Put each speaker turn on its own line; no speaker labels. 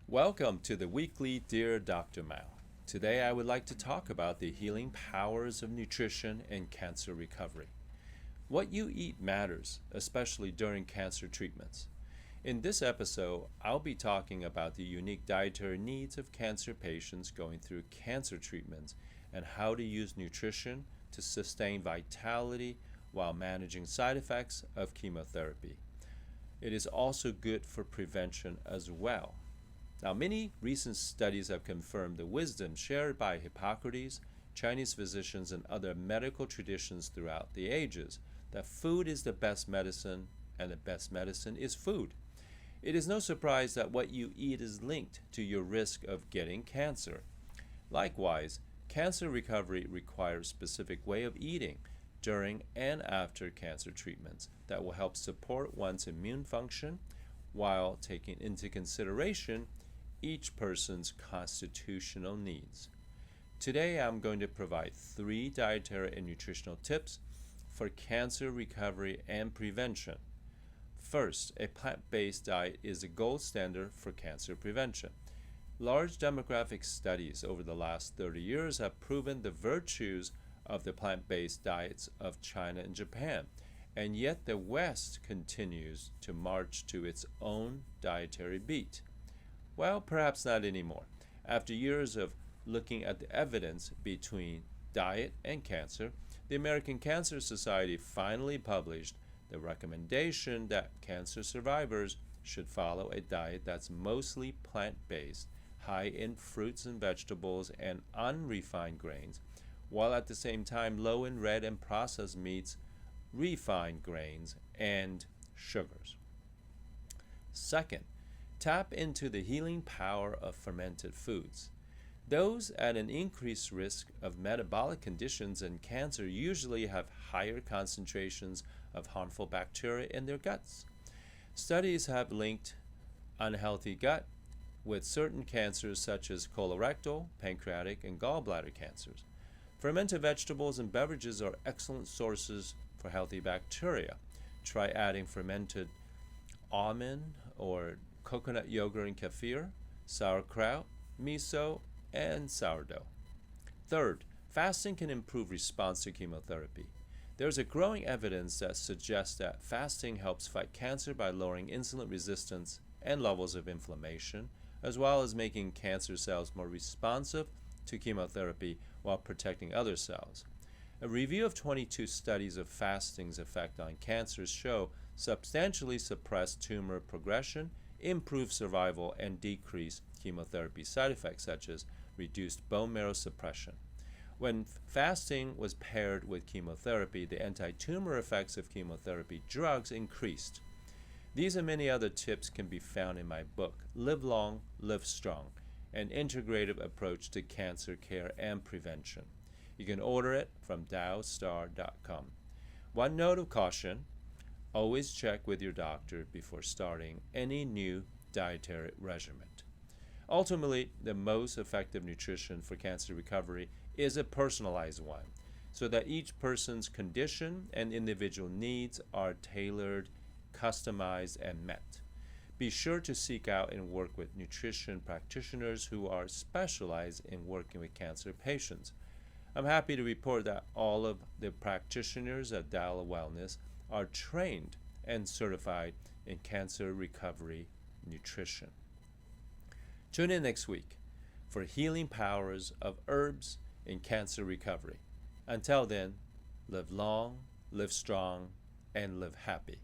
Welcome to the weekly Dear Dr. Mao. Today I would like to talk about the healing powers of nutrition in cancer recovery. What you eat matters, especially during cancer treatments. In this episode, I'll be talking about the unique dietary needs of cancer patients going through cancer treatments and how to use nutrition to sustain vitality while managing side effects of chemotherapy. It is also good for prevention as well. Now, many recent studies have confirmed the wisdom shared by Hippocrates, Chinese physicians, and other medical traditions throughout the ages that food is the best medicine and the best medicine is food. It is no surprise that what you eat is linked to your risk of getting cancer. Likewise, cancer recovery requires a specific way of eating during and after cancer treatments that will help support one's immune function while taking into consideration each person's constitutional needs. Today, I'm going to provide 3 dietary and nutritional tips for cancer recovery and prevention. First, a plant-based diet is a gold standard for cancer prevention. Large demographic studies over the last 30 years have proven the virtues of the plant-based diets of China and Japan, and yet the West continues to march to its own dietary beat. Well, perhaps not anymore. After years of looking at the evidence between diet and cancer, the American Cancer Society finally published the recommendation that cancer survivors should follow a diet that's mostly plant-based, high in fruits and vegetables and unrefined grains, while at the same time low in red and processed meats, refined grains, and sugars. Second, tap into the healing power of fermented foods. Those at an increased risk of metabolic conditions and cancer usually have higher concentrations of harmful bacteria in their guts. Studies have linked unhealthy gut with certain cancers such as colorectal, pancreatic, and gallbladder cancers. Fermented vegetables and beverages are excellent sources for healthy bacteria. Try adding fermented almond or coconut yogurt and kefir, sauerkraut, miso, and sourdough. Third, fasting can improve response to chemotherapy. There is a growing evidence that suggests that fasting helps fight cancer by lowering insulin resistance and levels of inflammation, as well as making cancer cells more responsive to chemotherapy while protecting other cells. A review of 22 studies of fasting's effect on cancers show substantially suppressed tumor progression, improve survival, and decrease chemotherapy side effects such as reduced bone marrow suppression. When fasting was paired with chemotherapy, the anti-tumor effects of chemotherapy drugs increased. These and many other tips can be found in my book, Live Long, Live Strong, an integrative approach to cancer care and prevention. You can order it from dowstar.com. One note of caution: always check with your doctor before starting any new dietary regimen. Ultimately, the most effective nutrition for cancer recovery is a personalized one, so that each person's condition and individual needs are tailored, customized, and met. Be sure to seek out and work with nutrition practitioners who are specialized in working with cancer patients. I'm happy to report that all of the practitioners at Dala Wellness are trained and certified in cancer recovery nutrition. Tune in next week for healing powers of herbs in cancer recovery. Until then, live long, live strong, and live happy.